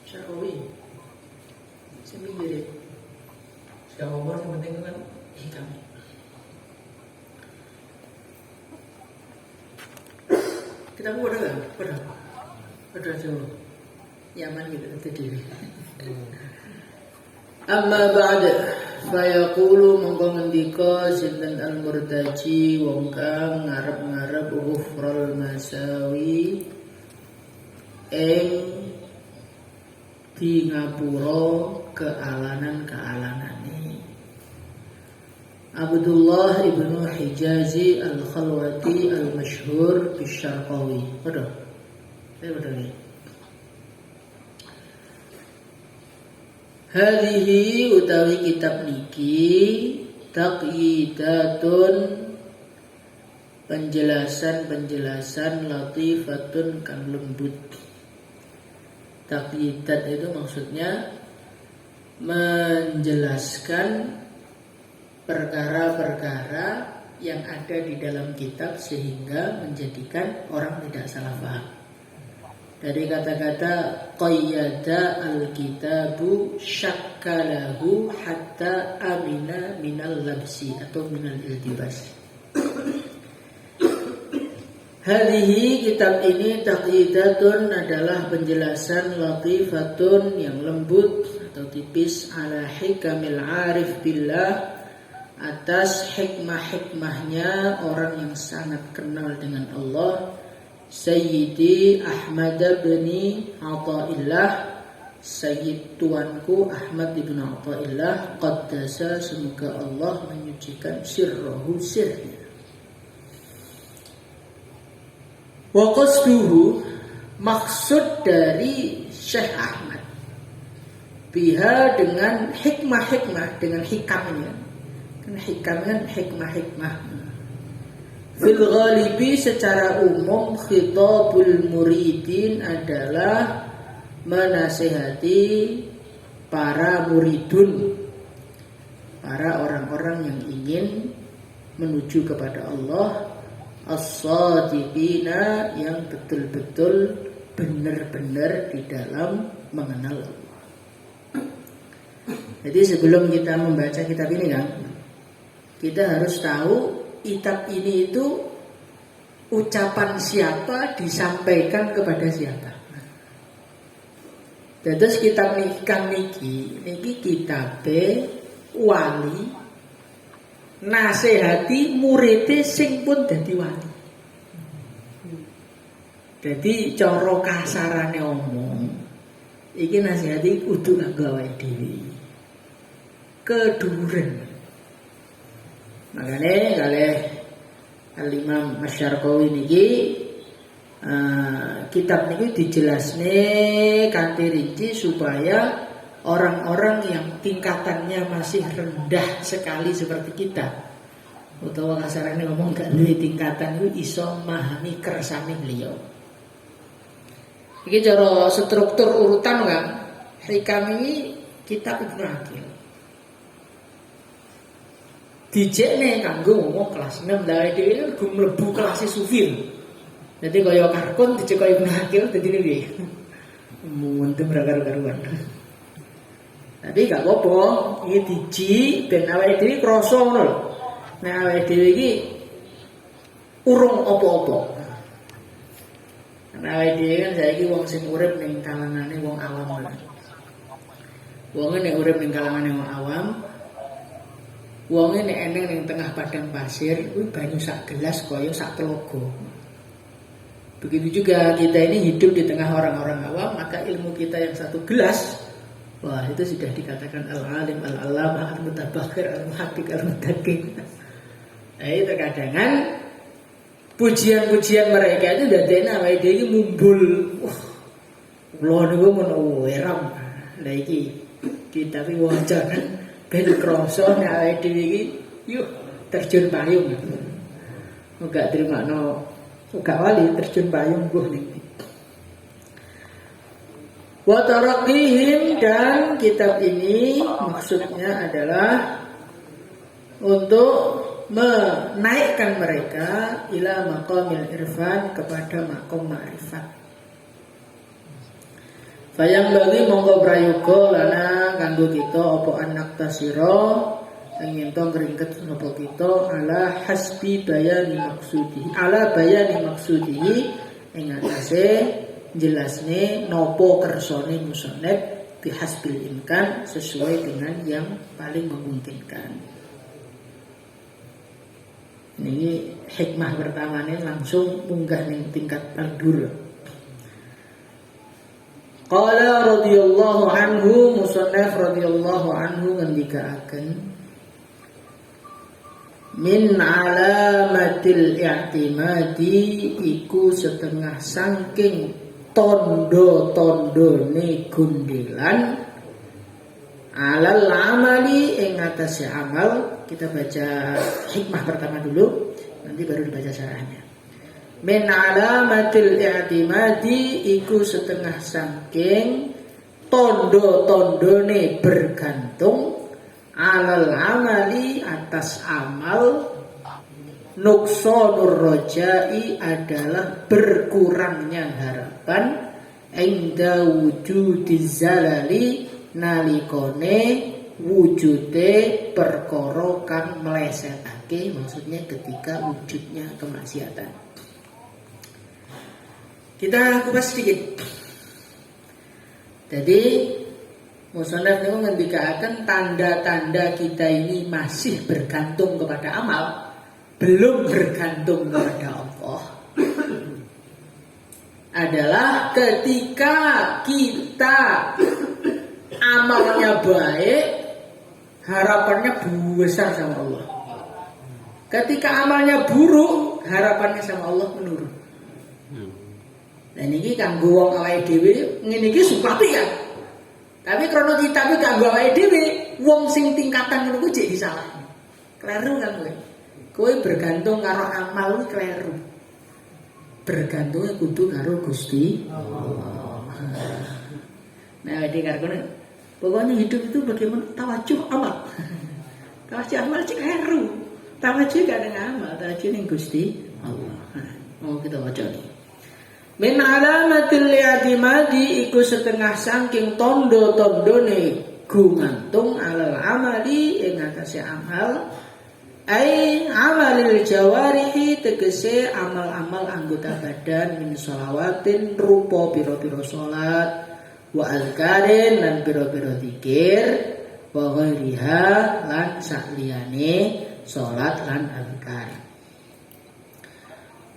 Syarawi saya mikir ya Allah yang penting kan hikam. Kita pada kan? Pada jauh Yaman gitu tadi. Amma ba'da fayaqulu mongko ngendika sinten al-murtaji wong kang ngarep-ngarep ghufral masawi ing di ngapura kealanan-kealanane. Abdullah ibnu Hijazi al-Khalwati al-Masyhur bisyarqawi. Betul. Saya betul ni. Hadhihi utawi kitab niki taqyidatun penjelasan latifatun kang lembut. Taqyidat itu maksudnya menjelaskan perkara-perkara yang ada di dalam kitab sehingga menjadikan orang tidak salah paham. Dari kata-kata qayyada al-kitabu syakkalahu hatta amina minal labsi atau minal iltibas. Hadhihi kitab ini taqyidatun adalah penjelasan latifatun yang lembut atau tipis ala hikamil arif billah atas hikmah-hikmahnya orang yang sangat kenal dengan Allah. Sayyidi Ahmad bin Athaillah, Sayyid tuanku Ahmad bin Athaillah, qaddasa semoga Allah menyucikan sirrahu sirnya. Wa qasduhu maksud dari Syekh Ahmad biha dengan hikmah-hikmah, dengan hikamnya. Kan hikam kan hikmah-hikmah. Fil ghalibi secara umum khitabul muridin adalah menasihati para muridun, para orang-orang yang ingin menuju kepada Allah, as-sadiqina yang betul-betul benar-benar di dalam mengenal Allah. Jadi sebelum kita membaca kitab ini kan, kita harus tahu kitab ini itu ucapan siapa disampaikan kepada siapa. Terus kitab niki kitabe wali nasihati muridé sing pun dadi wali. Jadi cara kasarane omong iki nasihati kudu kanggo awake dhewe. Keduren. Makanya kalih Al-Imam Masyarqawi niki kitab niki dijelasne kanthi rinci supaya orang-orang yang tingkatannya masih rendah sekali seperti kita, utawa kasarane ngomong gak duwe tingkatan itu iso memahami kersane beliau. Iki cara struktur urutan kan. Hikam ini kitab Ibnu Aqil. Dijekne kanggo ngomong kelas 6 lah dhewe ku mlebu kelas sufi. Dadi kaya karkun dijek kaya Ibnu Aqil dadi piye? Muntem ra karo-karuan. Tapi gak apa-apa, iki diji ben awake dhewe krasa ngono lho. Nek awake dhewe iki urung apa-apa. Nek awake dhewe kan saiki wong sing urip ning kalangane wong awam. Wong nek urip ning kalangane wong awam, wong nek eneng ning tengah padang pasir, kuwi banyu sak gelas kaya sak telaga. Begitu juga kita ini hidup di tengah orang-orang awam, maka ilmu kita yang satu gelas, wah itu sudah dikatakan al-alim, al-allamah, al-mutabakhir, al-muhaqqiq, al-mutaqqin. Nah itu kadang-kadang pujian-pujian mereka itu dadekne awake dhewe iki mumbul. Wah, kula niku men weram. Lah iki kita iki waca kan ben krasa nek awake dhewe iki yuk terjun payung. Enggak terima gak wali terjun payung mbuh niki. Wa taraqihim, dan kitab ini maksudnya adalah untuk menaikkan mereka ila maqamil irfan, kepada maqam ma'rifat. Fayang bagi mongko prayoga lana kanggo kita apa anak tasira ingin to ngringket napa kita ala hasbi bayani maksudi ing atase jelasne napa kersane musannaf bihasbil imkan sesuai dengan yang paling memungkinkan. Ini hikmah pertamanya langsung munggah ning tingkat al-dur. Qala radhiyallahu anhu musannaf radhiyallahu anhu ngendikaaken min alamatil i'timadi iku setengah saking tondo-tondone gundelan alal amali ing atase amal. Kita baca hikmah pertama dulu, nanti baru dibaca syarahnya. Min alamatil i'timadi iku setengah saking tondo-tondone bergantung alal amali atas amal nuqsanur rajai adalah berkurangnya harapan inda wujudiz zalali nalikone wujude perkara kang melesetake, maksudnya ketika wujudnya kemaksiatan. Kita kupas sedikit. Jadi musannaf niku ngendikaken tanda-tanda kita ini masih bergantung kepada amal, belum bergantung kepada Allah, adalah ketika kita amalnya baik, harapannya besar sama Allah. Ketika amalnya buruk, harapannya sama Allah menurun. Dan ini kanggo wong awake dhewe ngene iki supati ya. Tapi krana kita iki kanggo awake dhewe, wong sing tingkatan ngono kuwi jek disalahno. Kleru kan kowe. Kowe bergantung karo amal kuwi kleru. Bergantungnya kudu karo Gusti Allah. Nah, iki karo pokoknya hidup itu bagaimana tawajuh amal. Tawajuh amal cek kleru. Tawajuh gak ada amal, tawajuh ning Gusti Allah. Mau kita baca nih. Min alamatil i'timadi iku setengah saking tondo-tondone gumantung alal amali ing atase amal ai amalil jawarihi tegese amal-amal anggota badan min shalawatin rupa pira-pira salat wa azkarin lan pira-pira zikir wa ghairiha lan sakliyane salat lan azkar.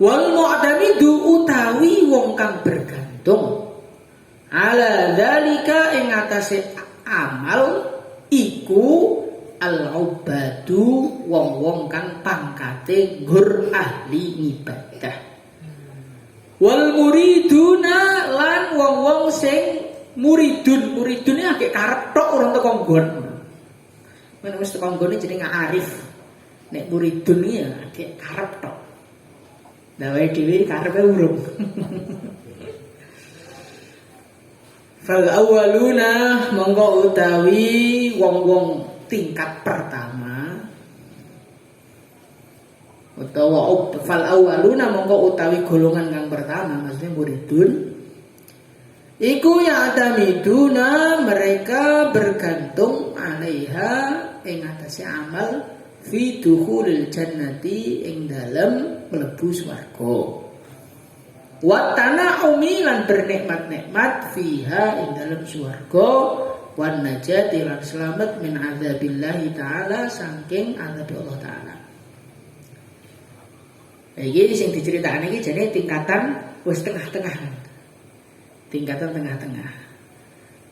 Wal mu'tamidu utawi wong kang bergantung ala dzalika ing atase amal iku al-ubadu wong-wong kang pangkate gur ahli ibadah. Wal muriduna lan wong-wong sing muridun iki akeh karep tok ora teko nggon. Men wis teko nggone jenenge arif. Nek muridun iki ya akeh karep tok. Dawe dhewe karepe urung. Fal awwaluna monggo utawi wong-wong tingkat pertama utawa fal awwaluna monggo utawi golongan kang pertama maksudnya muridun iku ya atamiduna mereka bergantung alaiha ing atase amal fi dukhulil jannati ing dalem mlebu swarga wa tana'umi lan bernikmat-nikmat fiha ing dalem swarga wan najati lan selamat min azabillahi taala saking azab Allah taala. Iki sing diceritakane iki jane tingkatan wis tengah-tengah. Tingkatan tengah-tengah.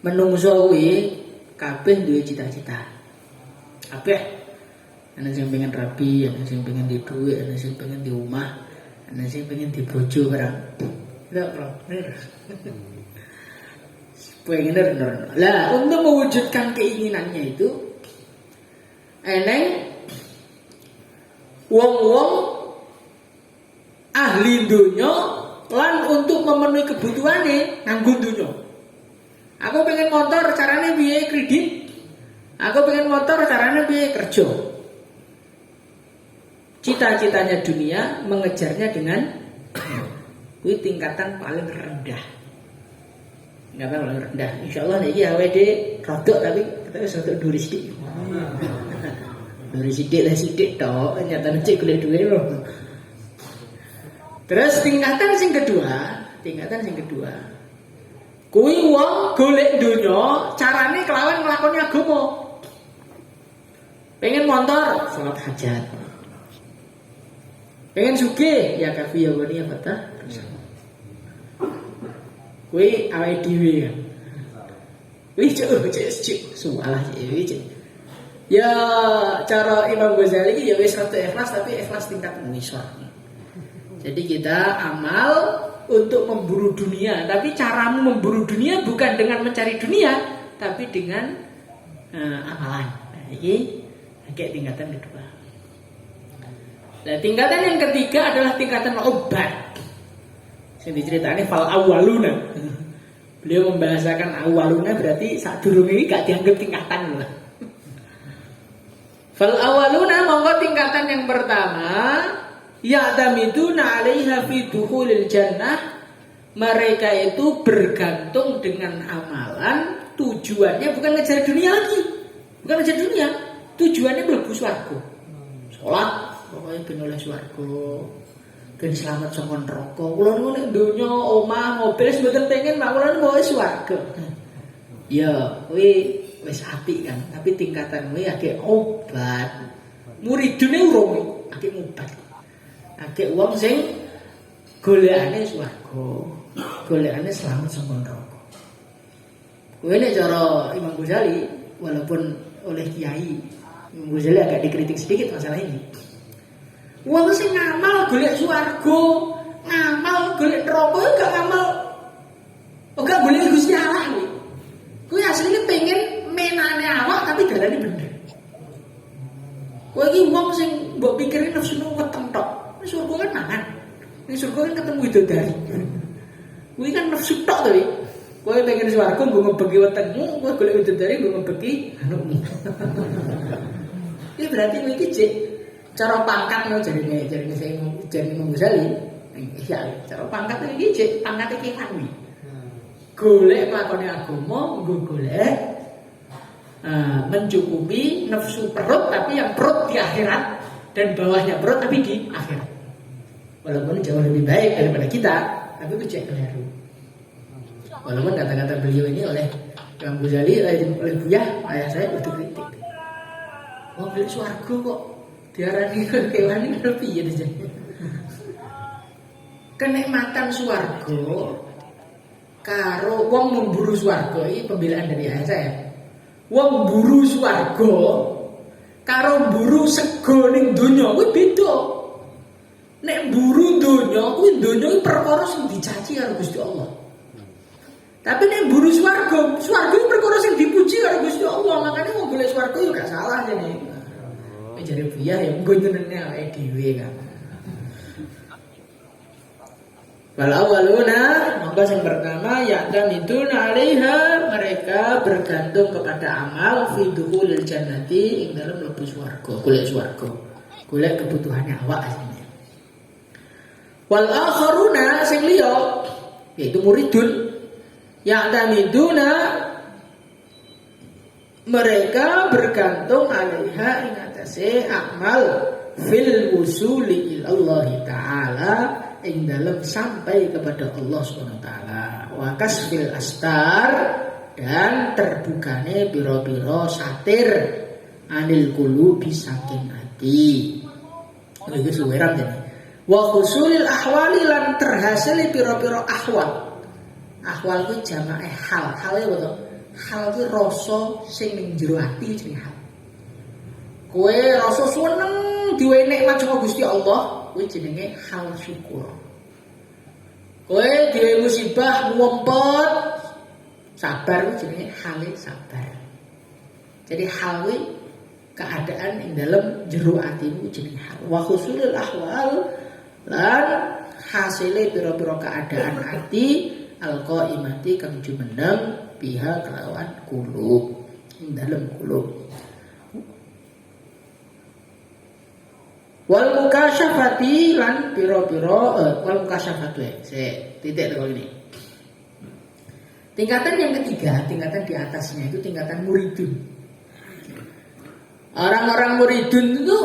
Menungso kuwi kabeh duwe cita-cita. Kabeh ana sing pengen rapi, ana sing pengen di duit, ana sing pengen di rumah, ana sing pengen di bojo barang. Enggak, Bro. Pengen. Lah, untuk mewujudkan keinginannya itu eneng wong-wong ahli dunya lan untuk memenuhi kebutuhane nganggo dunya. Aku pengen motor carane piye kredit. Aku pengen motor carane piye kerja. Cita-citanya dunia mengejarnya dengan tingkatan paling rendah. tingkatan paling rendah. Insyaallah niki awake rodok tapi wis rodok dhuwur sithik. Dhuwur sithik lah sithik tok, nyatane cek golek dhuwit lho. Terus tingkatan sing kedua. Kuwi wong golek donya carane kelawan nglakoni agama. Pengen motor, salat hajat. Pengen sugih, ya kafi ya wani ya fatah. Kuwi awake dhewe kan. Kuwi cek suwalah iki. Ya cara Imam Ghazali iki ya wis rada ikhlas tapi ikhlas tingkat ngisor. Jadi kita amal untuk memburu dunia, tapi caramu memburu dunia bukan dengan mencari dunia, tapi dengan amalan. Nah, ini kayak tingkatan kedua. Nah, tingkatan yang ketiga adalah tingkatan obat. Yang diceritani fal awaluna. Beliau membahasakan awaluna berarti saat durung ini gak dianggap tingkatan lah. Fal awaluna monggo tingkatan yang pertama. Ya'tamiduna 'alaiha fi dukhulil jannah. Mereka itu bergantung dengan amalan, tujuannya bukan ngejar dunia lagi. Bukan ngejar dunia, tujuannya mlebu swarga. Salat pokoke ben oleh swarga. Ben selamat saka neraka. Kula niku nek donya, omah, mobil mboten pengen, mak kula niku wis swarga. Ya, kuwi wis apik kan, tapi tingkatan kuwi akeh obat. Muridune urung akeh obat. Akeh wong sing golekane swarga, golekane selamat saka neraka. Kuwi nek cara Imam Ghazali walaupun oleh kiai Imam Ghazali agak dikritik sedikit masalah ini. Wong sing ngamal golek swarga, ngamal golek neraka gak ngamal. Ora golek Gusti Allah kuwi. Kuwi asline pengen menane awak tapi dalane bener. Kowe iki wong sing mbok pikirin nafsu weteng tok. Wis surga kan mangan. Ning surga kan ketemu widodari. Kuwi kan nafsu tok to iki. Kowe pengen swarga nggo ngebeki wetengmu, kowe golek widodari nggo ngebeki anukmu. Iki berarti kowe iki cek cara pangkat lho jarine saya jadi Imam Ghazali. Iya, cara pangkat iki cek pangkat iki kan kuwi. Golek lakone agama, nggo golek mencukupi nafsu perut tapi yang perut di akhirat dan bawahnya perut tapi di akhirat. Walaupun jauh lebih baik daripada kita, tapi itu cek keliru. Walaupun kata-kata beliau ini oleh Imam Ghazali, oleh Buya, ayah saya itu kritik. Wong beli swarga kok diarani kewan ini piye aja. Kenikmatan swarga karo wong memburu swarga iki pembelaan dari ayah saya. Wong mburu swarga karo mburu sego ning donya kuwi beda. Nek mburu donya kuwi donya perkara sing dicaci karo Gusti Allah. Tapi nek mburu swarga, swarga iki perkara sing dipuji karo Gusti Allah. Makane wong golek swarga yo gak salah jane. Nek jare Buya ya mung jenenge awake dhewe kan. Wal awaluna maka yang pertama ya'tamiduna 'alaiha, mereka bergantung kepada amal fi dukhulil jannati, ing dalem mlebu swarga, golek swarga. Golek kebutuhannya awak asline. Wal akharuna sing liya yaitu muridun ya'tamiduna, mereka bergantung 'alaiha ing atase amal fil wusuli ilallahi ta'ala, ing dalam sampai kepada Allah Subhanahu wa taala, wa kasfil astar, dan terbukane biro-biro satir anil qulubi saking ati. Iki suweran jane. Wa husulil ahwali, lan terhasil biro-biro ahwal. Ahwal kuwi jamae hal. Hale apa to? Hal kuwi rasa sing ning jero ati jenenge hal. Kowe rasa seneng diwenehi nikmat saka Gusti Allah, kuwi jenenge hal syukur. Kowe dhewe musibah ngumpet, sabar kuwi jenenge hale sabar. Jadi hal kuwi keadaan ing dalem jero atimu jenenge hal. Wa husulul ahwal, lan hasile pira-pira keadaan ati alqaimati kang jumeneng biha kelawan kulub, ing dalem kulub. Wal mukasyafati, lan pira-pira wal mukasyafatu titik terus ini. Tingkatan yang ketiga, tingkatan di atasnya itu tingkatan muridun. Orang-orang muridun itu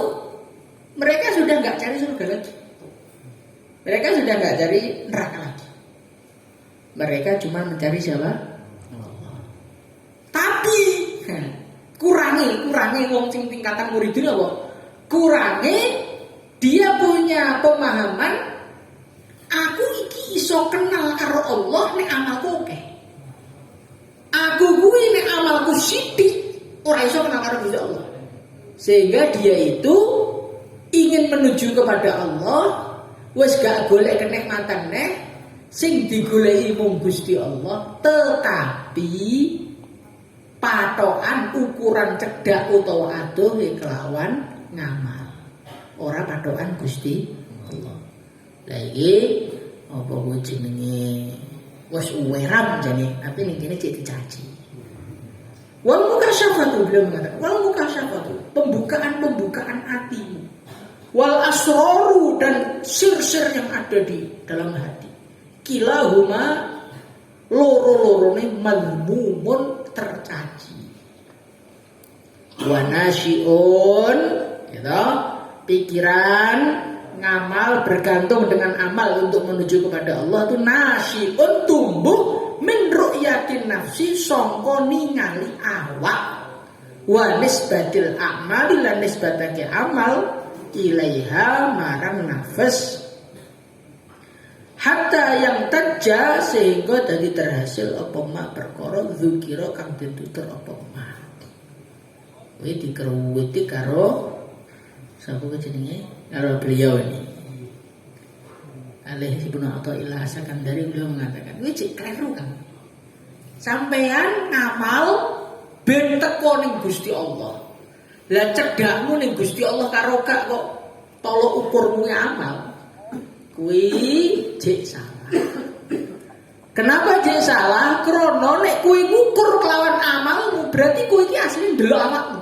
mereka sudah nggak cari surga lagi. Mereka sudah nggak cari neraka lagi. Mereka cuma mencari siapa? Allah. Tapi kurangi wong sing tingkatan muridun apa? Kurangi dia punya pemahaman aku iki iso kenal karo Allah nek amalku oke. Aku kuwi nek amalku sithik ora iso kenal karo Gusti Allah. Sehingga dia itu ingin menuju kepada Allah, wis gak golek kenikmatan neh, sing digoleki mung Gusti Allah, tetapi patokan ukuran cedak utawa adoh kelawan ngamal. Ora patokan Gusti Allah. Lah iki apa kuwi jenenge wis uweram jane, tapi ning kene cek dicaci. Wal mukasyafatu, beliau mengatakan wal mukasyafatu, pembukaan hatimu. Wal asroru, dan sir-sir yang ada di dalam hati. Kilahuma, loro-lorone madmumun, tercaci. Wa nasyiun, gitu, pikiran ngamal bergantung dengan amal untuk menuju kepada Allah itu nasyiun, tumbuh min ru'yatin nafsi, sangka ningali awak, wa nisbatil a'mali, lan nisbatake amal ilaiha marang nafas, hatta yang tajja, sehingga tadi terhasil apa ma perkara dzukira kang ditutur apa ma. Kuwi dikeruwiti karo sapa jenenge? Karo beliau ini. Alaihi Ibnu Athaillah Sakandari, beliau mengatakan, "Kuwi cek kleru kan. Sampean ngamal ben teko ning Gusti Allah. Lah cedakmu ning Gusti Allah karo gak kok tolok ukurmu amal. Kuwi jek salah. Kenapa jek salah? Krana nek kuwi ngukur kelawan amalmu, berarti kuwi iki asline ndelok awakmu.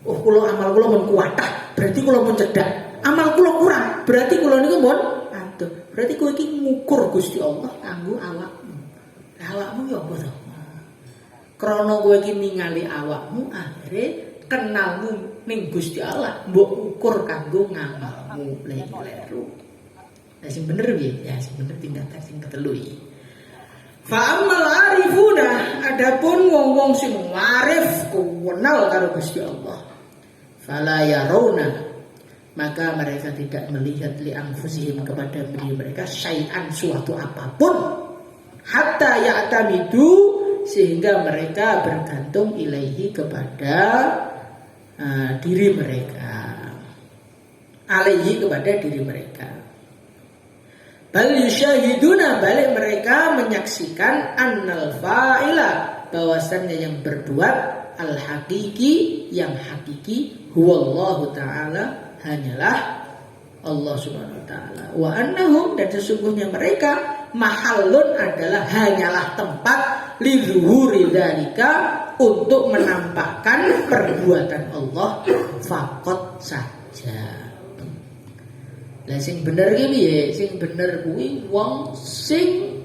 Oh, kula amal kula mun kuwatah, berarti kula mun cedak. Amal kula kurang, berarti kula niku mun adoh. Berarti kuwi iki ngukur Gusti Allah kanggo awakmu. Lah awakmu ya apa to? Krana kowe iki ningali awakmu, akhire kenalmu ning Gusti Allah mbok ukur kanggo ngamalmu. Leru. Lah sing bener piye? Ya sing bener tingkatan sing ketelu iki. Fa ammal arifuna, adapun wong-wong sing arif kenal karo Gusti Allah. Fala yarawna, maka mereka tidak melihat li anfusihim, kepada diri mereka syai'an, suatu apapun, hatta ya'tamidu, sehingga mereka bergantung ilaihi, kepada diri mereka, alaihi, kepada diri mereka. Bal yusyahiduna, balik mereka menyaksikan annal fa'ila, bahwasannya yang berbuat, al hakiki, yang hakiki, huwallahu ta'ala, hanyalah Allah subhanahu wa ta'ala. Wa annahum, dan sesungguhnya mereka, mahallun, adalah hanyalah tempat, lidzuhuri dzalika, untuk menampakkan perbuatan Allah, faqat saja. Lah sing bener ki piye? Sing bener kuwi wong sing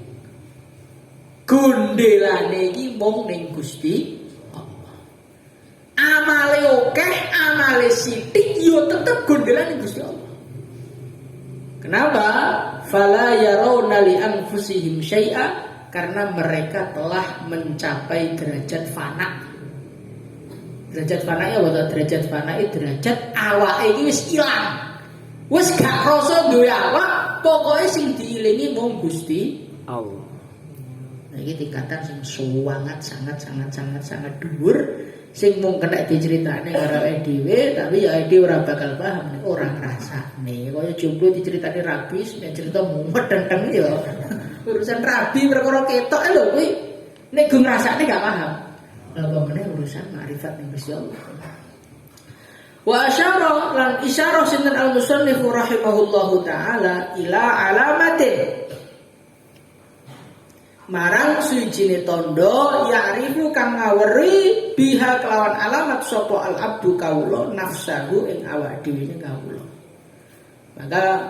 gondelane iki mung ning Gusti Allah. Amale akeh, amale sithik, yo tetep gondelane Gusti Allah. Kenapa? Fala yarawna li anfusihim syai'a, karena mereka telah mencapai derajat fana. Derajat fana ya apa? Derajat fana itu derajat awake iki wis ilang. Wes gak krasa duwe awak, pokoke sing diilingi mung Gusti Allah. Nah, iki tingkatan sing sangat dhuwur, sing mung kena diceritane karo dhewe, tapi ya dhewe ora bakal paham, ora ngrasakne. Kaya jomblo diceritani rabi, nek cerita mumet dendeng ya. Urusan rabi perkara ketok lho kuwi. Nek go ngrasakne gak paham. Lah apa meneh urusan makrifat ning Gusti Allah. Wa asyara, lan isyarah sinten al-musannif rahimahullahu ta'ala ila alamatin, marang suwijine tondo, ya'rifu kang ngaweri biha kelawan alamat sapa al-abdu kawula nafsahu ing awak dhewe kawula. Maka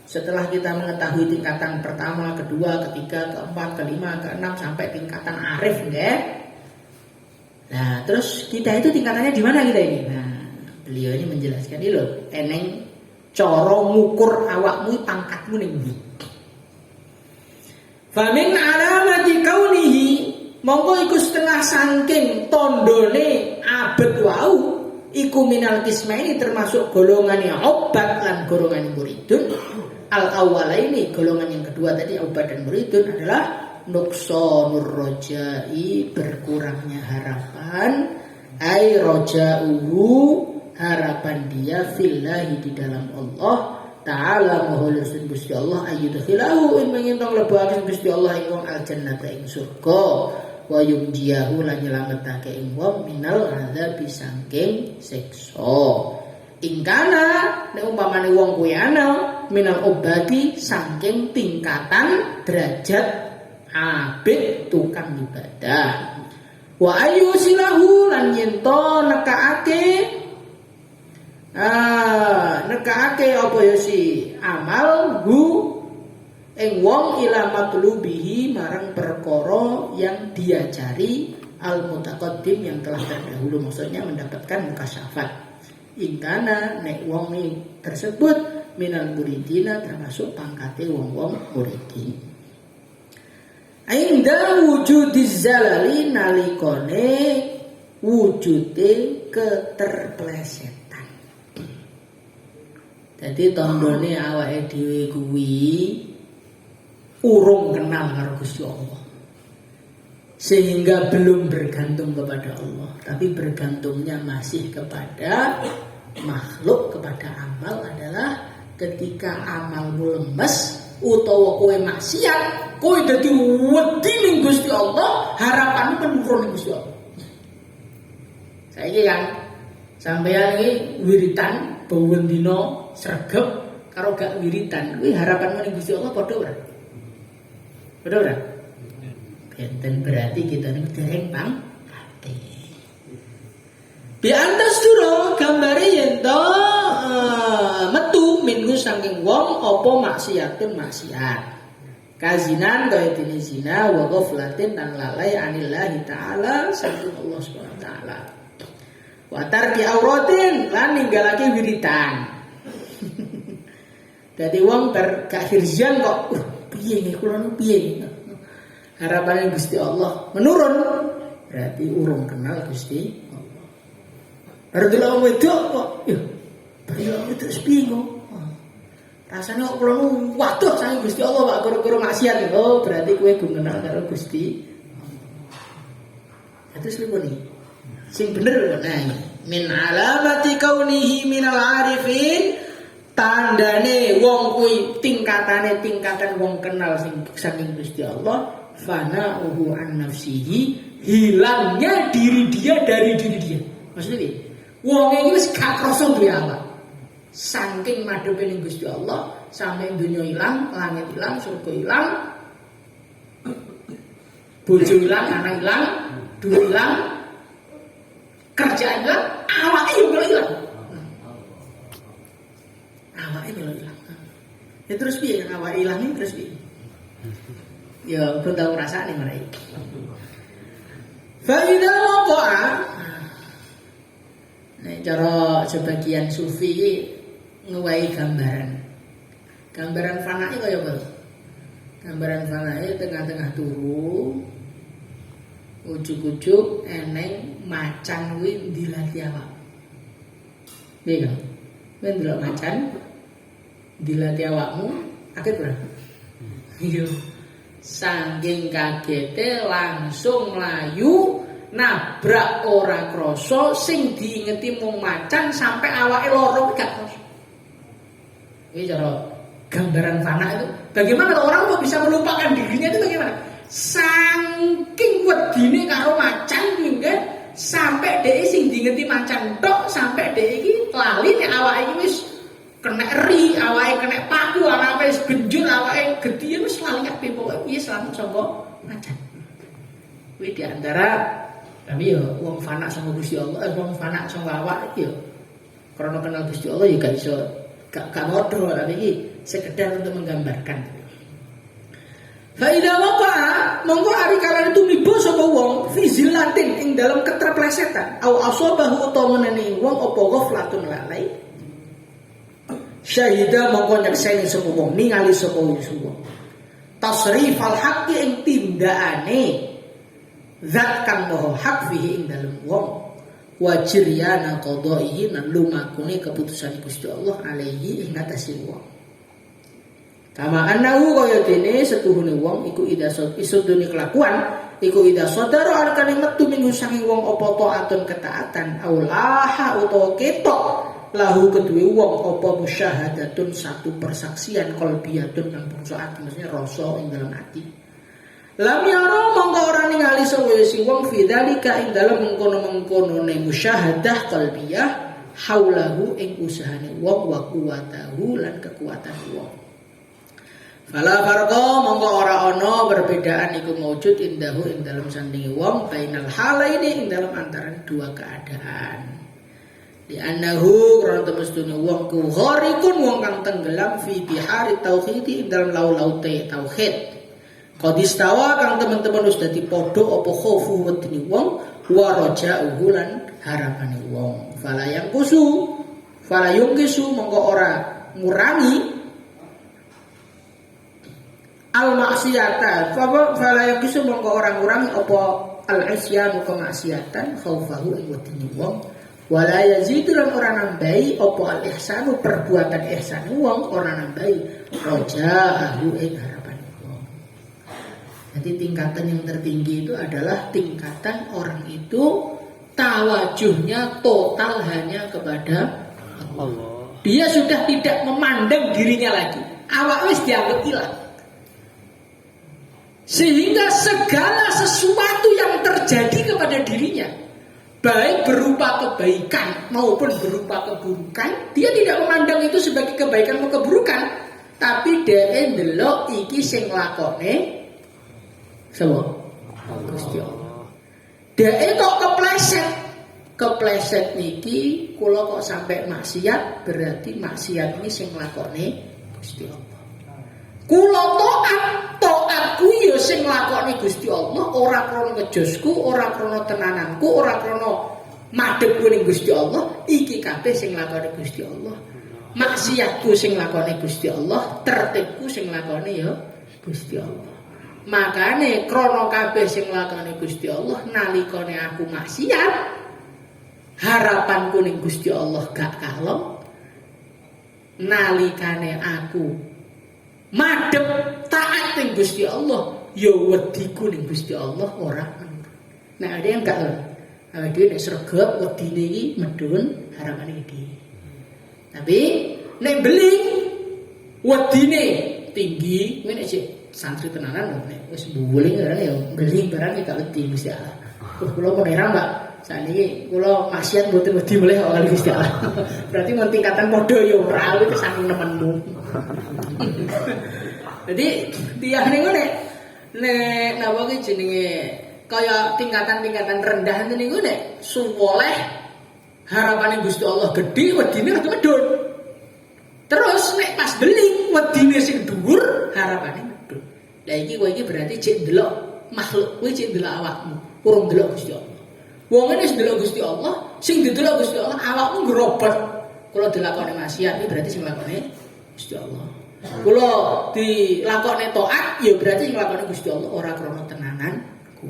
Setelah kita mengetahui tingkatan pertama, kedua, ketiga, keempat, kelima, keenam sampai tingkatan arif, nggih. Nah, terus kita itu tingkatannya di mana kita ini? Nah, beliau ini menjelaskan ini loh, eneng cara ngukur awakmu pangkatmu ning ndi. Fa min alamati kaunihi monggo iku setengah saking tandane abet wau iku minal kismaini termasuk golongan yang obat lan golongan muridun. Al awwalaini golongan yang kedua tadi obat dan muridun adalah nuqsanur rojai berkurangnya harapan ai roja'uhu harapan dia fillahi di dalam Allah ta'ala mahulusun Gusti Allah ayyudkhilahu in mengintong lebakan Gusti Allah ing wong aljannata ing surga wa yumjiyahu lan nyelametake ing wong minal adzabi saking siksa ingkana nek umpamane wong kuwi ana minal obati saking tingkatan derajat abid tukang ibadah wa ayu silahu lan yento nekaake apa ya si amal hu ing wong ila matlubihi marang perkara yang dia cari al mutaqaddim yang telah terdahulu maksudnya mendapatkan mukasyafat ingkana nek wong tersebut minal muridina termasuk pangkate wong-wong muridin ainda wujudiz zalali nalikone wujude keterplesetan. Jadi tandane awake dhewe kuwi urung kenal karo Gusti Allah. Sehingga belum bergantung kepada Allah, tapi bergantungnya masih kepada makhluk, kepada amal adalah ketika amalmu lemes utawa kowe maksiat, kowe dadi wedi ning Gusti Allah, harapanmu menurun ning Gusti Allah. Saiki kan sampeyan iki wiritan bawen dina sregep karo gak wiritan, kuwi harapanmu ning Gusti Allah padha ora? Padha ora? Benten berarti kita ning dereng pangkate. Bi antas duro gambare yen to metu minggu saking wong apa maksiatun maksiat. Kazinan kaya dene zina wa ghaflatin dan lalai anillahi taala saking Allah Subhanahu wa taala. Wa tarki auratin lan ninggalake wiritan. Dadi wong gak hirzian kok piye nek kula nu piye. Harapan Gusti Allah menurun berarti urung kenal Gusti Allah. Ardul wedok kok yo bariyo itu bingung. Rasane kok kula nu waduh sange Gusti Allah Pak karo maksiat. Oh berarti kowe gum kenal karo Gusti Allah. Terus lho nih. Sing bener nah min alamati kaunihi minal arifin tandane wong kuwi tingkatan wong kenal sing saking Gusti Allah fana'uhu an nafsihi hilangnya diri dia dari diri dia. Maksudnya wong iki wis gak krasa duwe awak. Saking madhepe ning Gusti Allah sampe dunya ilang, langit ilang, surga ilang, bojo ilang, anak ilang, duwe ilang, kerjaan ilang, awake yo melu ilang. Awake melu ilang. Ya terus piye kan awake ilang iki terus piye? Ya belum tahu rasane mereka. Fa idza waqa'a. Nek cara sebagian sufi iki ngewahi gambaran. Gambaran fanae kaya apa? Gambaran fanae tengah-tengah turu. Ujug-ujug eneng macan kuwi ndilati awak. Piye kan? Kowe ndelok macan ndilati awakmu, kaget ora? Iya. Saking kagete langsung mlayu nabrak ora krasa sing diingeti mung macan sampai awake loro gak krasa. Ini cara gambaran fana itu. Bagaimana orang kok bisa melupakan dirinya itu bagaimana? Saking wedine karo macan hingga sampai dhek sing diingeti macan tok sampai dhek iki lali nek awake iki wis kena eri, awake kena paku, awake wis genjul, awake gedhi wis lali kabeh pokoke piye selamat saka macan. Kuwi di antara tapi ya wong fana sama Gusti Allah, wong fana sama awak iki ya. Karena kenal Gusti Allah ya gak iso gak modho tapi iki sekedar untuk menggambarkan. Fa idza waqa'a monggo ari kalane tumiba sapa wong fi zillatin ing dalam keterplesetan au asabahu utawa menene wong apa ghaflatun lalai syahida monggo nyekseni sapa wong ningali sapa wong tasrifal haqqi ing tindakane zat kang maha hak fihi ing dalem wong wajiryana qadaihi lan lumakune keputusan Gusti Allah alaihi ing atase wong. Kama annahu kaya dene setuhune wong iku isudune kelakuan iku ida sadara arkane metu minggu saking wong apa taatun ketaatan aulaha utawa ketok lahu kedue wong apa musyahadatun satu persaksian qalbiyatun kang bangsa ati maksudnya rasa ing dalam ati. Lam yara mongko ora ningali sapa sing wong fidzalika ing dalam mengkono-mengkonone musyahadah qalbiyah haulahu ing usahane wong wa kuwatahu lan kekuatan wong. Fala farqa mongko ora ana perbedaan iku maujud indahu ing dalam sandingi wong bainal halaini ing dalam antara dua keadaan. Di annahu karena temestune wong ku gharikun wong kang tenggelam fi bihari tauhid ing dalam laut-laute tauhid. Qad istawa kang teman-teman wis dadi padha apa khaufu wedine wong wa raja'uhu lan harapane wong. Fala yungkisu mongko ora ngurangi al maksiatan fala yakisu mongko orang-orang apa al isyanu kemaksiatan khaufahu ing wedine wong wala yazidu lan ora nambahi apa al ihsanu perbuatan ihsan wong ora nambahi raja'ahu ing harapan wong. Jadi tingkatan yang tertinggi itu adalah tingkatan orang itu tawajuhnya total hanya kepada Allah. Dia sudah tidak memandang dirinya lagi. Awak wis dianggap hilang. Sehingga segala sesuatu yang terjadi kepada dirinya baik berupa kebaikan maupun berupa keburukan, dia tidak memandang itu sebagai kebaikan atau keburukan, tapi dia ndelok iki sing lakone sapa? Gusti Allah. Dia kok kepleset niki kula kok sampai maksiat, berarti maksiat ini sing lakone Gusti Allah. Kula taatku ya sing nglakoni Gusti Allah ora krana ngejosku, ora krana tenananku, ora krana madhepku ning Gusti Allah, iki kabeh sing nglakoni Gusti Allah. Maksiatku sing nglakoni Gusti Allah, tertibku sing nglakoni ya Gusti Allah. Makane krana kabeh sing nglakoni Gusti Allah nalikane aku maksiat, harapanku ning Gusti Allah gak kalong. Nalikane aku madhep taat ning Gusti Allah ya wediku ning Gusti Allah ora. Nah ada yang gak lho. Awake dhewe nek sregep wedine iki medhun harapane iki. Tapi nek beling wedine tinggi, kuwi nek santri tenanan nek wis mbuling ora ya beling barang gak wedi Gusti Allah. Kula penerang Mbak. Saniki kula maksiat mboten wedi meleh kali Gusti Allah. Berarti mun tingkatan padha ya ora kuwi saking nemenmu. Jadi tiyang niku nek napa ki jenenge kaya tingkatan-tingkatan rendah niku nek suwoleh harapane Gusti Allah gedhe wedine rada medhun. Terus nek pas beling wedine sing dhuwur harapane medhun. Lah iki kowe iki berarti cek ndelok makhluk, kowe cek ndelok awakmu, urung ndelok Gusti Allah. Wong wis ndelok Gusti Allah, sing didelok Gusti Allah awakmu ngrobot. Kula dilakoni maksiat iki berarti sing lakone Gusti Allah. Kula dilakoni taat ya berarti sing lakone Gusti Allah ora krana tenananku.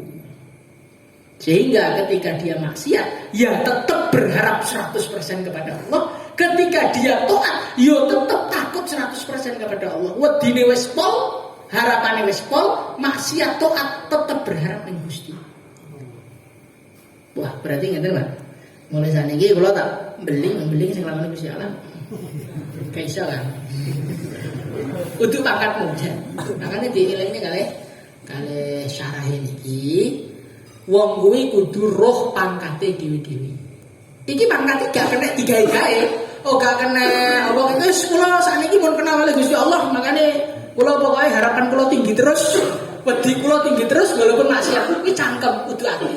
Sehingga ketika dia maksiat ya tetap berharap 100% kepada Allah. Ketika dia taat ya tetap takut 100% kepada Allah. Wedine wis pol, harapane wis pol, maksiat taat tetap berharap ning Gusti. Wah, berarti ngeten, Pak. Mulai saniki kula tak beling sing lakone Gusti Allah. Kaisa kan. Untuk pangkat muda. Makane dielingne kali syarah niki wong kuwi kudu roh pangkate dhewe-dhewe. Iki pangkate gak kena digawe-gawe. Oh gak kena apa wis kula sakniki mun kenal oleh Gusti Allah, makane kula pokoke harapan kula tinggi terus, wedi kula tinggi terus walaupun maksiat kuwi cangkem kudu ati.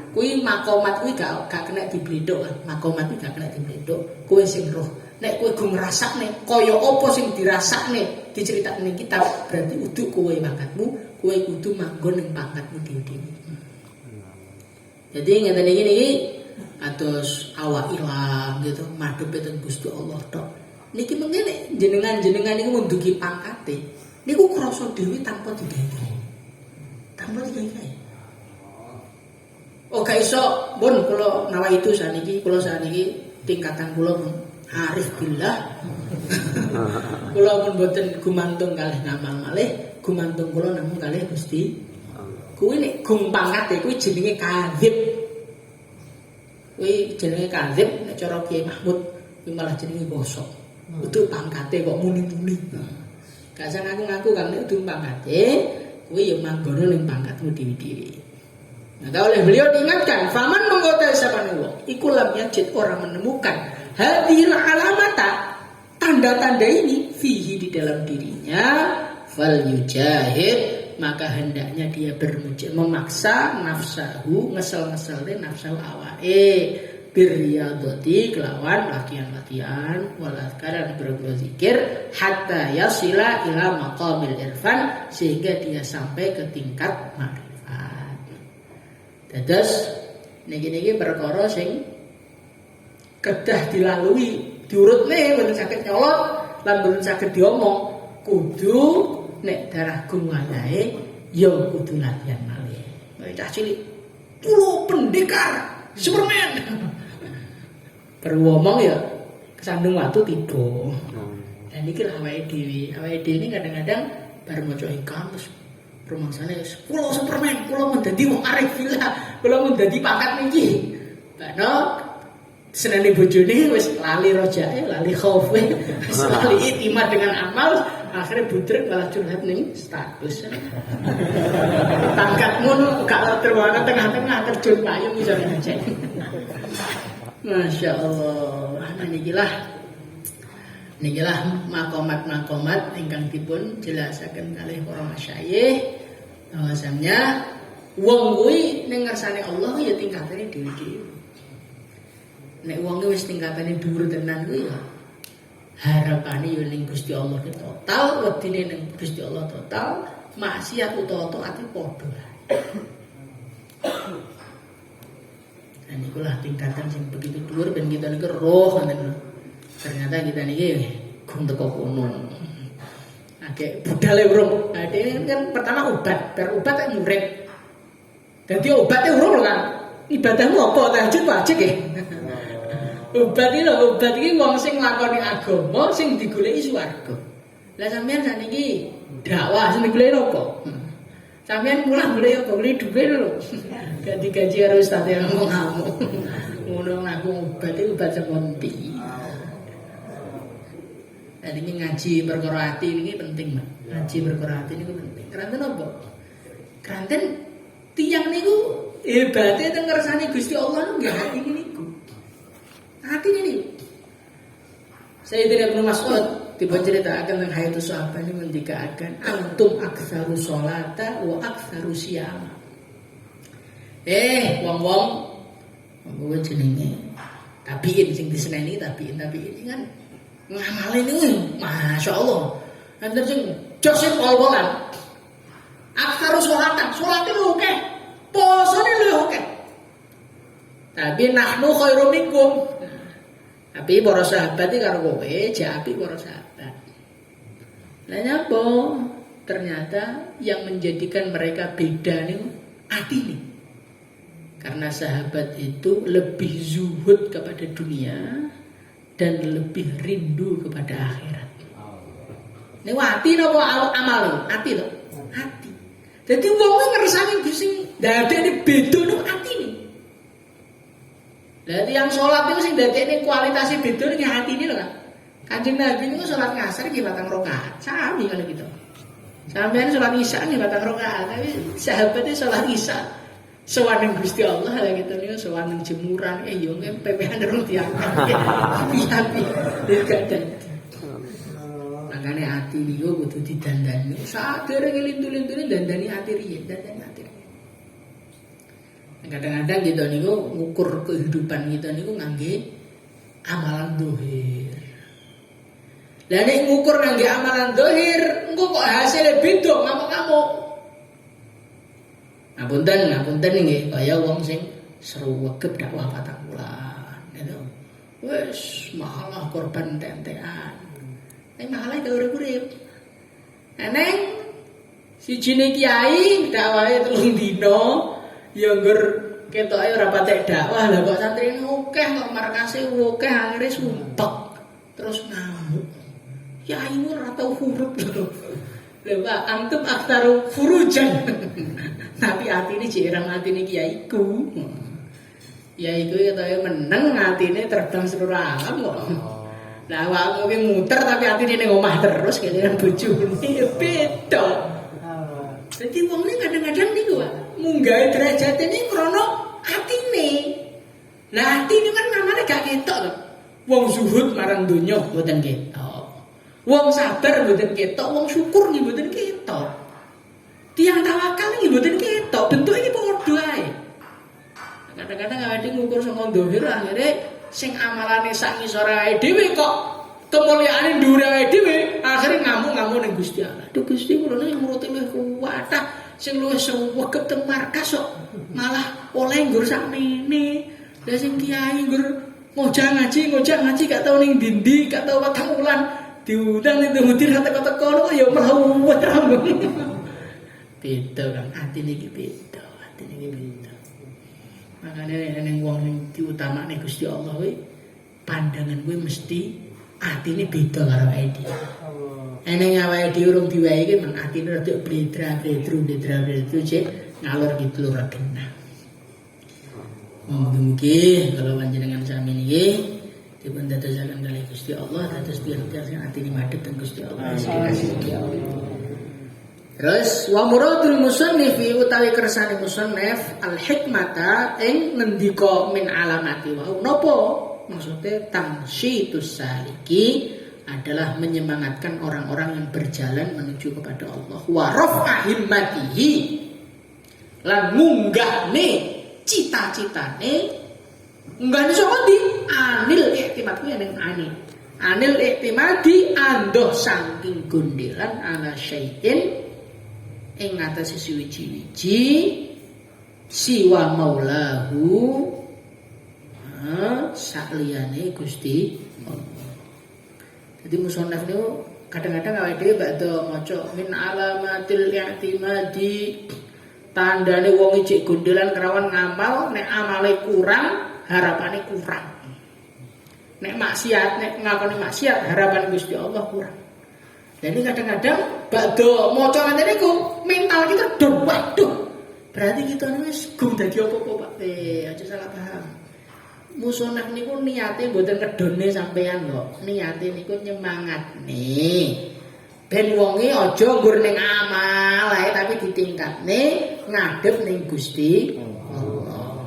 Kuwi makomat kuwi gak kena dibledok. Makomat kuwi gak kena dibledok. Kowe sing roh Nek kowe go ngrasakne kaya apa sing dirasakne diceritakne kitab, berarti uduk kowe pangkatmu, kowe kudu manggon ning pangkatmu dhewe-dhewe. Jadi ngeten iki atus awak ilang gitu, madhep teng Gusti Allah tok. Niki mengene jenengan-jenengan niku mundugi pangkate. Niku krasa dhewe tanpa digawe. Tanpa digawe. Oh gak iso, pun kula nawa itu saniki tingkatan kula arif billah. Kula pun boten gumantung kalih ngamal malih, gumantung kula namung kalih Gusti. Kuwi nek gum pangkate kuwi jenenge kadzib. Kuwi jenenge kadzib nek cara Kiai Mahmud kuwi malah jenenge bosok. Kudu pangkate kok muni-muni. Gak usah ngaku-ngaku kan nek kudu pangkate, kuwi ya manggono ning pangkatmu dhewe-dhewe. Maka oleh beliau diingatkan, faman mengkotai sapane wong iku lam yajid, orang menemukan hadhil alamata, tanda-tanda ini fihi di dalam dirinya, fal yujahid, maka hendaknya dia memaksa nafsahu, ngesel-ngeselin nafsu awake biryadati, kelawan latihan-latihan walazkaran berzikir hatta yasila ila maqamil irfan, sehingga dia sampai ke tingkat ma'rifat. Dados niki perkara sing kedah dilalui diurutne mboten saged nyolot lan mboten saged diomong, kudu nek darah gumalae ya kudu latihan malih. Cah cilik pulo pendekar Superman. Perlu ngomong ya kesandung watu tiba. Dan iki lha awake dhewe ini kadang-kadang bar maca kamus rumangsane kula Superman, kula mun dadi wong arif billah, kula mun dadi pangkat niki. Bano senene bojone wis lali rojae, lali khaufe, wis lali itimad dengan amal, akhirnya budrek malah curhat ning status. Pangkatmu gak terwana tengah-tengah terjun payung iso ngecek. Masya Allah. Nikilah makomat-makomat ingkang dipun jelasaken kalih para masyayikh bahwasanya wong kuwi ning ngersane Allah ya tingkatane dhewe-dhewe. Nek wong wis tingkatane dhuwur tenan kuwi ya harapane yo ning Gusti Allah ki total, wedine ning Gusti Allah total, maksiat utawa taat padha. Dan ikulah tingkatan sing begitu dhuwur ben kita niku roh ngoten. Ternyata kita niki gum teko kono. Agek budale urung. Nah, ini kan pertama obat, berobat kan murid. Dadi obatnya urung lho kan. Ibadahmu apa? Tahajud wajib ya. Obat iki wong sing nglakoni agama sing digoleki swarga. Lah sampean saniki dakwah sing digoleki apa? Sampean mulang golek apa? Golek dhuwit lho. Gaji karo ustaz yang ngomong. Ngono ngaku obat semonti. Dan ini ngaji perkara ati ini penting, Mbak. Ngaji perkara ati ini penting. Keranten apa? Keranten tiyang niku hebate teng ngersane Gusti Allah nggih hati niku. Hati ini. Sayyidina Ibnu Mas'ud dipun critakake teng Hayatus Sahabat ini mendikaaken antum aktsaru sholata wa aktsaru siyama. Wong-wong kuwi jenenge tabiin sing diseneni tabiin ini kan ngamalin ini, masya Allah. Nanti sing josip pol-polan. Aksaru sholatan lu oke, posone lu oke. Tapi nahnu khairum minkum. Tapi para sahabat iki karo kowe japi para sahabat. Lah nyapa? Ternyata yang menjadikan mereka beda nih atine. Karena sahabat itu lebih zuhud kepada dunia dan lebih rindu kepada akhirat. Ini hati napa amal? Hati to. Hati. Jadi wong ngersani sing dadekne beda niku atine. Lah yang salat niku sing dadekne kualitasé beda ning atine lho kan. Kanjeng Nabi niku salat ngasar nggih 4 rakaat. Sami kan gitu. Sampeyan salat isya nggih 4 rakaat, tapi sahabatnya salat isya sowan Gusti Allah lha gitu niku sowan ning jemuran yo pepehan terus diangkat. Tapi gak dadi. Makane ati niku kudu didandani. Sadere ngelintu-lintune dandani ati riyen, dandani ati. Kadang-kadang kita niku ngukur kehidupan kita niku ngangge amalan dohir. Lah nek ngukur ngangge amalan zahir, engko kok hasilnya beda ngamuk-ngamuk. Ngapunten nggih kaya wong sing sruwegep dakwah 4 bulan. Gitu. Wes mahalah korban tentean. Mahalah ke urip-urip. Neng sijine kiai dakwahe 3 dina ya ngger ketoke ora patek dakwah lah kok santrine akeh kok markase akeh akhire sumpek terus ngamuk. Kiai ora tau huruf lho. Lha Pak antum aktaru furujan. Tapi atine jek ireng atine kiaiku. Kiaiku ketoke meneng atine terbang seluruh alam kok. Lah awakmu ki muter tapi atine ning omah terus kene bojone ya beda. Jadi wong ini kadang-kadang niku munggah derajate ini krana atine. Lah atine kan namanya gak ketok to. Wong zuhud marang donya mboten ketok. Wong sabar mboten ketok, wong syukur nggih mboten ketok. Tiang tawakal nggih mboten ketok, bentuke iki padha ae. Kadang-kadang awake ngukur saka zahir akhire sing amalane sak ngisor ae dhewe kok kemuliaane dhuwur ae dhewe akhire ngamuk-ngamuk ning Gusti Allah. Duh Gusti kula nek nuruti luwih kuwat sing luwih sewegep teng markas kok malah oleh nggur sakmene. Lah sing kiai nggur ngojak ngaji gak tau ning ndi gak tau watang wulan diundang ning mudir teko-teko kok ya mlawet rambut. Beda kan atine iki beda, atine iki beda. Makane ning wong sing diutamakne Gusti Allah kuwi pandangan kuwi mesti atine beda karo awake dhewe. Eneng awake dhewe urung diwehi iki men atine rada bledra-bledru cek ngalor gitu ora genah. Mugi-mugi kalau panjenengan sami niki dipun dadosaken kalih Gusti Allah dados tiar-tiar sing atine madhep teng Gusti Allah. Terus wa muradul musannifi utawi kersane musannif al hikmata ing ngendika min alamati wa napa maksudnya tamsyitus saliki adalah menyemangatkan orang-orang yang berjalan menuju kepada Allah wa rafa himmatihi lan munggahne cita-citane munggahne sapa ndi anil iktimad kuwi ning anil iktimadi andoh saking gondelan ala syai'in ing ngatasi suwiji-wiji siwa maulahu sakliyane Gusti Allah. Jadi musannaf niku kadang-kadang awake dhewe badhe maca min alamatil i'timadi tandane wong ijik gondelan kerawan ngamal nek amale kurang harapane kurang. Nek maksiat nek ngakoni maksiat harapan Gusti Allah kurang. Dan ini kadang-kadang bakdo moco ngene niku mental kita dong waduh. Berarti kita wis gum dadi apa-apa Pak. Aja salah paham. Musonah niku niate mboten kedone sampean kok. Niate niku nyemangatne. Ben wonge aja nggur ning amal ae tapi ditingkatne ngadep ning Gusti Allah.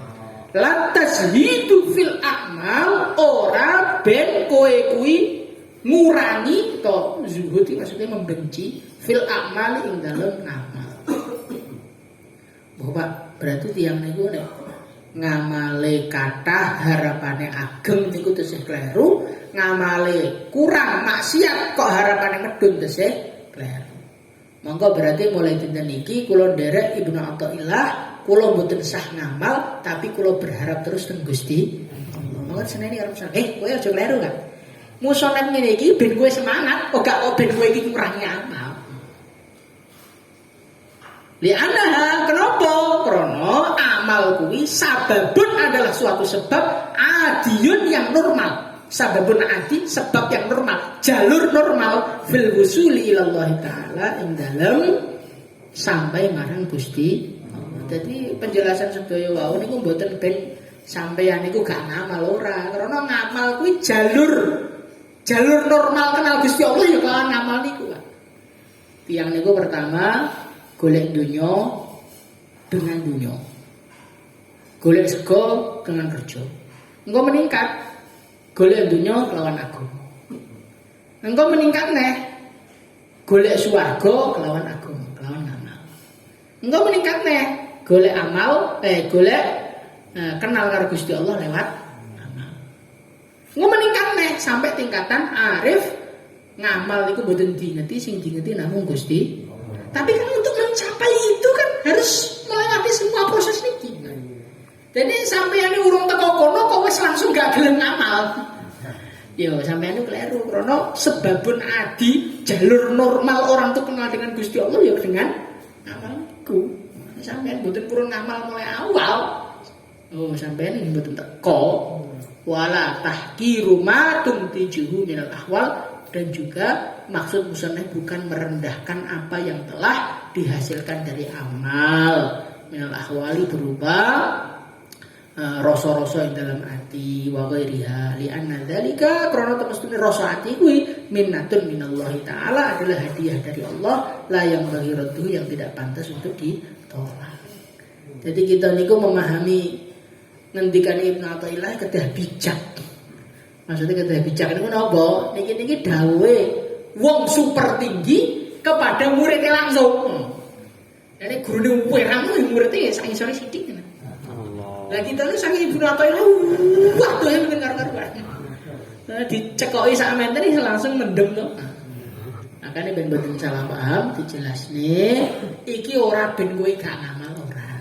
Lantas hidu fil amal ora ben kowe kuwi ngurangi to zuhud maksudnya membenci fil amal ing dalem ngamal. Bapak berarti tiyang niku nek ngamale kathah harapane ageng niku tesih kleru, ngamale kurang maksiat kok harapane medhun tesih kleru. Monggo berarti mulai dinten iki kula nderek Ibnu Athaillah, kula mboten sah ngamal tapi kula berharap terus teng Gusti. Monggo seneni karo kowe aja kleru kan. Musonef ngene iki ben kowe semangat, kok gak ben kowe iki kurang amal. Li'annaha kenapa? Karena amal kuwi sababun adalah suatu sebab adiyun yang normal. Sababun adi sebab yang normal, jalur normal fil wusuli ilallah taala ing dalem sampai marang Gusti. Jadi penjelasan sedaya wau niku mboten ben sampeyan niku gak ngamal ora. Karena ngamal kuwi jalur normal kenal Gusti Allah ya kawan ngamal niku kan. Tiang niku pertama golek dunya dengan dunya. Golek sego dengan kerja. Engko meningkat golek dunya kelawan agama. Engko meningkat neh golek swarga kelawan agama, kelawan amal. Engko meningkat neh golek amal, golek kenal karo Gusti Allah lewat amal. Engko meningkat neh sampai tingkatan arif ngamal itu mboten diingeti, sing diingeti namung Gusti. Tapi kan untuk mencapai itu kan harus melewati semua proses niki. Jadi sampeyan urung teko kono kok wis langsung gak gelem ngamal. Yo sampeyan itu keliru karena sebabun adi jalur normal orang tuh kenal dengan Gusti Allah ya dengan ngamalku. Sampeyan mboten purun ngamal mulai awal. Oh sampeyan ini mboten teko. Wala tahqiru ma tumtijuhu minal ahwal, dan juga maksud musannaf bukan merendahkan apa yang telah dihasilkan dari amal minal ahwali berupa rasa-rasa yang dalam hati wa ghairiha li anna dzalika karena temestune rasa hati kuwi minnatun minallahi taala adalah hadiah dari Allah la yang bagi raddu yang tidak pantas untuk ditolak. Jadi kita niku memahami ngendikan Ibnu Athaillah kedah bijak. Maksudnya kedah bijak niku napa? Niki dawuhe wong super tinggi kepada muridnya langsung. Jadi gurune werang muridnya sak isore sithik. Lah kita ini saking Ibnu Athaillah waduh yang dengar-dengar. Nah, dicekoki sak menten langsung mendem to. Makane ben mboten salah paham dijelasne iki ora ben kowe gak ngamal ora.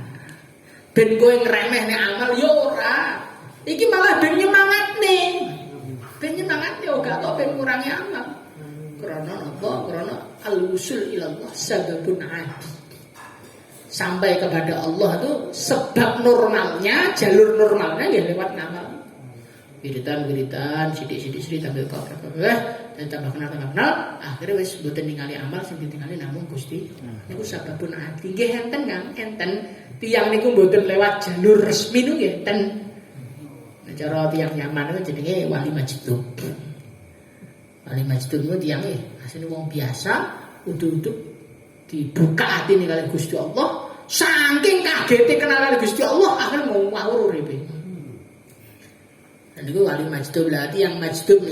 Ben kowe ngremehne amal ya ora. Iki malah ben nyemangatne. Ben nyemangatne ora kok ben ngurangi amal. Karena apa? Karena al-wusul ilallah sababun adi. Sampai kepada Allah itu sebab normalnya, jalur normalnya ya lewat ngamal. Wiridan, sidik sampai dan tambah kenal. Akhirnya wis mboten ningali amal, sing ditingali namung Gusti. Niku sababun adi. Nggih enten tiyang niku mboten lewat jalur resmi niku nggih enten. Cara tiyang nyaman niku jenenge wali majdub. Wali majdub niku tiyange asline wong biasa, uduk-uduk dibuka hati nih kali Gusti Allah, saking kagetnya kenal kali Gusti Allah akhirnya mau ngawur uripe. Dan itu wali majdub lah, yang majdub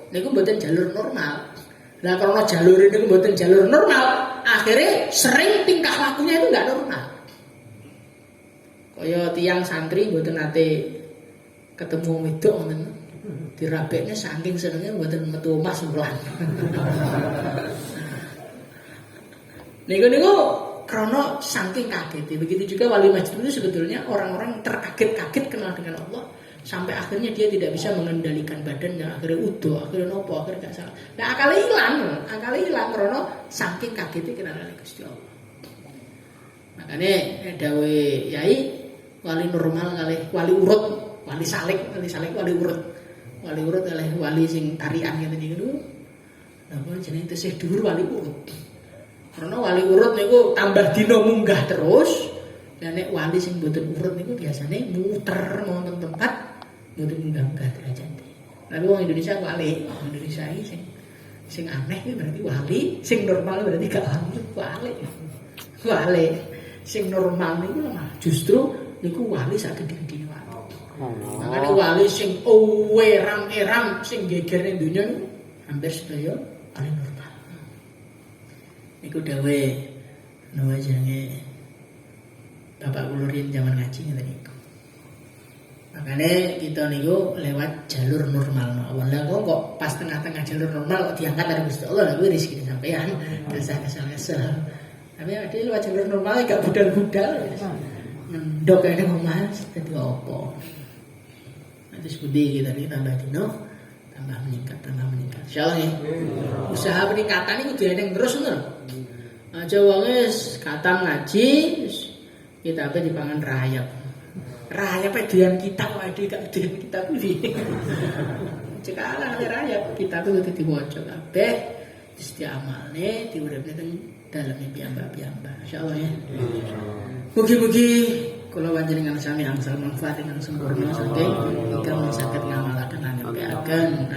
niku mboten jalur normal. Lah karena jalur ini mboten jalur normal, akhirnya sering tingkah lakunya itu nggak normal. Kaya tiang santri mboten nate ketemu wedok ngoten. Dirabekne saking senenge mboten metu omah sembulan. Niku karena saking kaget. Begitu juga wali majdub itu sebetulnya orang-orang terkaget-kaget kenal dengan Allah sampai akhirnya dia tidak bisa mengendalikan badannya, akhirnya udo, akhirnya nopo, akhirnya gak salah. Nah akalnya hilang karena saking kagetnya kenal dengan Gusti Allah. Makanya dawe yai wali normal kali wali urut, wali salik, wali urut oleh wali sing tarian ngene niku. Napa jenenge tesih dhuwur wali urut. Karena wali urut niku tambah dina munggah terus. Lah nek wali sing mboten urut niku biasane muter wonten tempat mboten munggah-munggah derajate. Lalu wong Indonesia wali, wong Indonesia iki sing aneh iki berarti wali, sing normal berarti gak wali. Wali sing normal niku justru niku wali sak gedhe-gedhe wali. Makane wali sing eram sing gegerne donya hampir sedaya wali normal. Niku dawe nama jenenge Bapak Kulurin zaman ngaji ngene niku. Makane kita niku lewat jalur normal. Awalnya kok pas tengah-tengah jalur normal kok diangkat dari Gusti Allah lha kuwi rezeki sampean. Kesal. Tapi ada lewat jalur normal gak budal-budal. Mendok kene Mas dadi opo. Nanti sebudi kita tambah dino tambah meningkat. Insyaallah ya. Usaha peningkatan itu dieneng terus ngono. Aja wong wis katam ngaji kita apa dipangan rayap. Rayap edian kita kok ade gak edian kita kuwi. Cekalan rayap kita tuh kudu diwaca kabeh wis diamalne diuripne teng daleme piyambak-piyambak. Insyaallah ya. Mugi-mugi kula panjenengan sami angsal manfaat ingkang sempurna saking ingkang saged ngamalaken lan nyampeaken